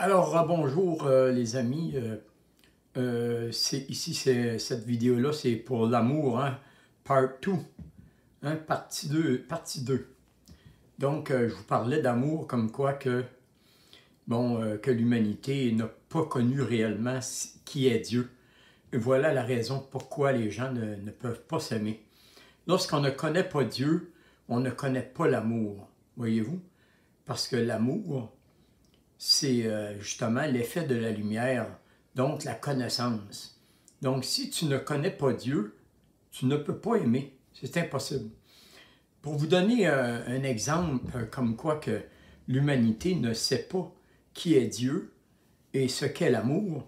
Alors, bonjour les amis. Cette vidéo-là, c'est pour l'amour, hein, part 2, hein, partie 2. Donc, je vous parlais d'amour comme quoi que, que l'humanité n'a pas connu réellement qui est Dieu. Et voilà la raison pourquoi les gens ne peuvent pas s'aimer. Lorsqu'on ne connaît pas Dieu, on ne connaît pas l'amour, voyez-vous? Parce que l'amour, c'est justement l'effet de la lumière, donc la connaissance. Donc, si tu ne connais pas Dieu, tu ne peux pas aimer. C'est impossible. Pour vous donner un exemple comme quoi que l'humanité ne sait pas qui est Dieu et ce qu'est l'amour,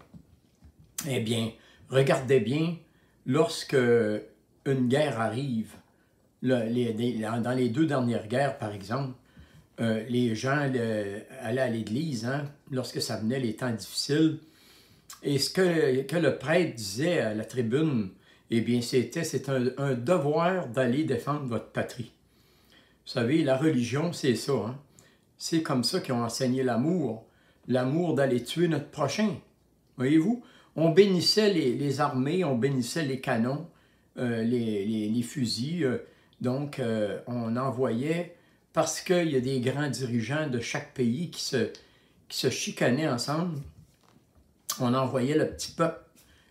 eh bien, regardez bien, lorsque une guerre arrive, dans les 2 dernières guerres, par exemple, les gens allaient à l'église, hein, lorsque ça venait les temps difficiles. Et ce que le prêtre disait à la tribune, eh bien, c'est un devoir d'aller défendre votre patrie. Vous savez, la religion, c'est ça. Hein? C'est comme ça qu'ils ont enseigné l'amour. L'amour d'aller tuer notre prochain. Voyez-vous? On bénissait les armées, on bénissait les canons, les fusils. Donc, on envoyait, parce qu'il y a des grands dirigeants de chaque pays qui se chicanaient ensemble, on envoyait le petit peuple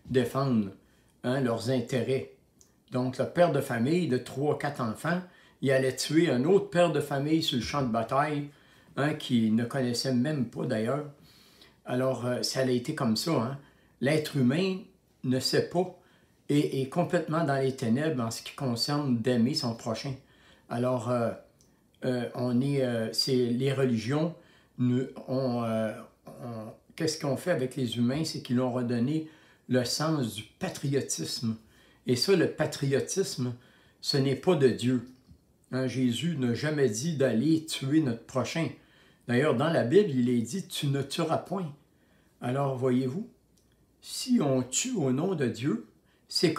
défendre leurs intérêts. Donc, le père de famille de 3 ou 4 enfants, il allait tuer un autre père de famille sur le champ de bataille, qu'il ne connaissait même pas d'ailleurs. Alors, ça a été comme ça. Hein? L'être humain ne sait pas et est complètement dans les ténèbres en ce qui concerne d'aimer son prochain. Alors, les religions, qu'est-ce qu'on fait avec les humains? C'est qu'ils ont redonné le sens du patriotisme. Et ça, le patriotisme, ce n'est pas de Dieu. Hein, Jésus n'a jamais dit d'aller tuer notre prochain. D'ailleurs, dans la Bible, il est dit « tu ne tueras point ». Alors, voyez-vous, si on tue au nom de Dieu, c'est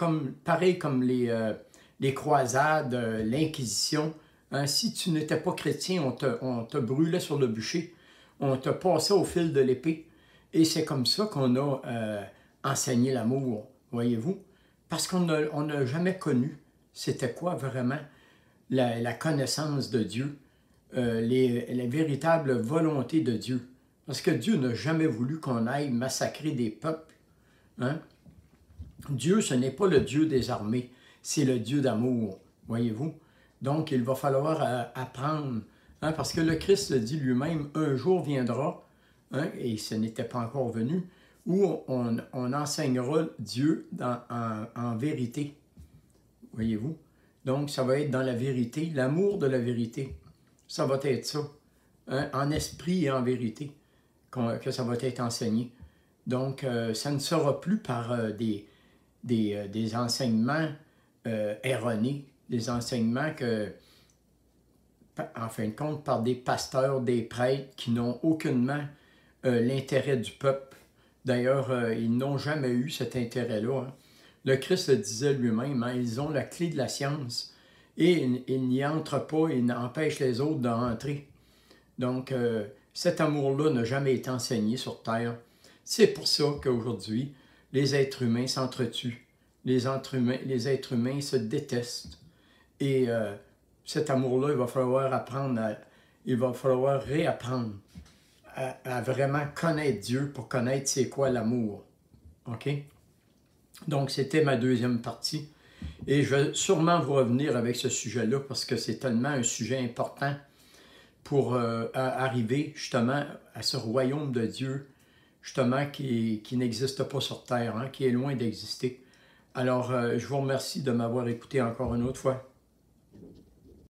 pareil comme les croisades, l'Inquisition. Hein, si tu n'étais pas chrétien, on te brûlait sur le bûcher, on te passait au fil de l'épée. Et c'est comme ça qu'on a enseigné l'amour, voyez-vous, parce qu'on n'a jamais connu c'était quoi vraiment la connaissance de Dieu, les véritables volontés de Dieu. Parce que Dieu n'a jamais voulu qu'on aille massacrer des peuples. Hein? Dieu, ce n'est pas le Dieu des armées, c'est le Dieu d'amour, voyez-vous. Donc, il va falloir apprendre, hein, parce que le Christ le dit lui-même, un jour viendra, hein, et ce n'était pas encore venu, où on enseignera Dieu en vérité, voyez-vous. Donc, ça va être dans la vérité, l'amour de la vérité. Ça va être ça, hein, en esprit et en vérité, que ça va être enseigné. Donc, ça ne sera plus par des enseignements erronés, des enseignements en fin de compte, par des pasteurs, des prêtres qui n'ont aucunement l'intérêt du peuple. D'ailleurs, ils n'ont jamais eu cet intérêt-là. Hein. Le Christ le disait lui-même, hein, ils ont la clé de la science et ils n'y entrent pas, ils n'empêchent les autres d'entrer. Donc, cet amour-là n'a jamais été enseigné sur Terre. C'est pour ça qu'aujourd'hui, les êtres humains s'entretuent. Les êtres humains se détestent. Et cet amour-là, il va falloir apprendre, il va falloir réapprendre à vraiment connaître Dieu pour connaître c'est quoi l'amour. OK? Donc, c'était ma deuxième partie. Et je vais sûrement vous revenir avec ce sujet-là parce que c'est tellement un sujet important pour arriver justement à ce royaume de Dieu, justement qui n'existe pas sur Terre, hein, qui est loin d'exister. Alors, je vous remercie de m'avoir écouté encore une autre fois.